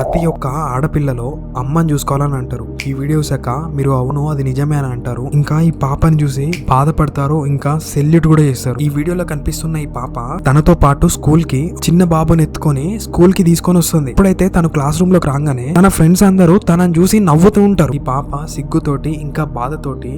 ప్రతి ఒక్క ఆడపిల్లలో అమ్మని చూసుకోవాలని అంటారు. ఈ వీడియో చూసాక మీరు అవును అది నిజమే అని అంటారు. ఇంకా ఈ పాపని చూసి బాధపడతారు, ఇంకా సెల్యూట్ కూడా చేస్తారు. ఈ వీడియోలో కనిపిస్తున్న ఈ పాప తనతో పాటు స్కూల్ కి చిన్న బాబుని ఎత్తుకొని స్కూల్ కి తీసుకొని వస్తుంది. ఇప్పుడైతే తను క్లాస్ రూమ్ లోకి రాగానే తన ఫ్రెండ్స్ అందరూ తనని చూసి నవ్వుతూ ఉంటారు. ఈ పాప సిగ్గుతోటి ఇంకా బాధతోటి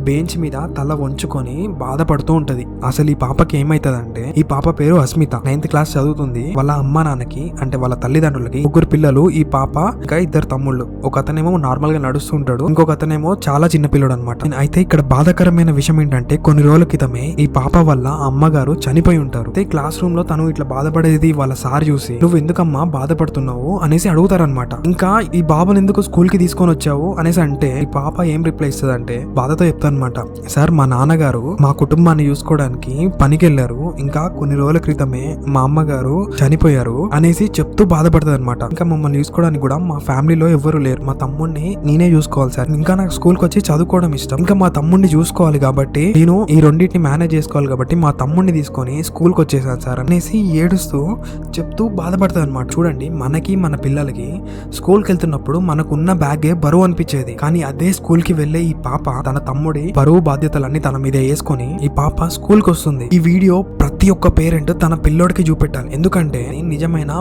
బెంచ్ మీద తల వంచుకొని బాధపడుతూ ఉంటది. అసలు ఈ పాపకి ఏమైతుందంటే, ఈ పాప పేరు అస్మిత, 9th క్లాస్ చదువుతుంది. వాళ్ళ అమ్మ నాన్నకి అంటే వాళ్ళ తల్లిదండ్రులకి 3 పిల్లలు, ఈ పాప ఇంకా 2 తమ్ముళ్ళు. ఒక అతనేమో నార్మల్ గా నడుస్తూ ఉంటాడు, ఇంకొక అతనేమో చాలా చిన్న పిల్లడు అనమాట. అయితే ఇక్కడ బాధాకరమైన విషయం ఏంటంటే, కొన్ని రోజుల క్రితమే ఈ పాప వల్ల అమ్మగారు చనిపోయి ఉంటారు. అయితే క్లాస్ రూమ్ లో తను ఇట్లా బాధపడేది వాళ్ళ సార్ చూసి, నువ్వు ఎందుకమ్మా బాధపడుతున్నావు అనేసి అడుగుతారనమాట. ఇంకా ఈ బాబుని ఎందుకు స్కూల్ కి తీసుకొని వచ్చావు అనేసి అంటే, ఈ పాప ఏం రిప్లై ఇస్తుంది అంటే బాధతో చెప్తానమాట, సార్ మా నాన్నగారు మా కుటుంబాన్ని చూసుకోవడానికి పనికి వెళ్లారు, ఇంకా కొన్ని రోజుల క్రితమే మా అమ్మగారు చనిపోయారు అనేసి చెప్తూ బాధపడుతుంది అనమాట. ఇంకా మమ్మల్ని చూసుకోవడానికి కూడా మా ఫ్యామిలీలో ఎవరు లేరు, మా తమ్ముడిని నేనే చూసుకోవాలి సార్, ఇంకా నాకు స్కూల్ కి వచ్చి చదువుకోవడం ఇష్టం, ఇంకా మా తమ్ముడిని చూసుకోవాలి కాబట్టి నేను ఈ రెండింటిని మేనేజ్ చేసుకోవాలి కాబట్టి మా తమ్ముడిని తీసుకొని స్కూల్ కి వచ్చేసాను సార్ అనేసి ఏడుస్తూ చెప్తూ బాధపడుతుంది అనమాట. చూడండి, మనకి మన పిల్లలకి స్కూల్ కి వెళ్తున్నప్పుడు మనకున్న బ్యాగే బరువు అనిపించేది, కానీ అదే స్కూల్ కి వెళ్లే ఈ పాప తన తమ్ముడి బరువు బాధ్యతలన్నీ తన మీద వేసుకొని ఈ పాప స్కూల్ కి వస్తుంది. ఈ వీడియో ప్రతి ఒక్క పేరెంట్ తన పిల్లోడికి చూపెట్టాలి, ఎందుకంటే నిజమైన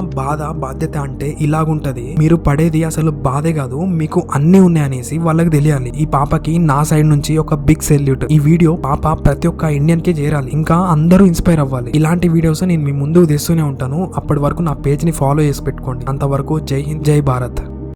బాధ్యత అంటే ఇలాగుంటది. మీరు పడేది అసలు బాధే కాదు, మీకు అన్ని ఉన్నాయనేసి వాళ్ళకి తెలియాలి. ఈ పాపకి నా సైడ్ నుంచి ఒక బిగ్ సెల్యూట్. ఈ వీడియో పాప ప్రతి ఒక్క ఇండియన్ కి చేరాలి, ఇంకా అందరూ ఇన్స్పైర్ అవ్వాలి. ఇలాంటి వీడియోస్ నేను మీ ముందుకు తెస్తూనే ఉంటాను. అప్పటి వరకు నా పేజ్ ని ఫాలో చేసి పెట్టుకోండి. అంతవరకు జై హింద్, జై భారత్.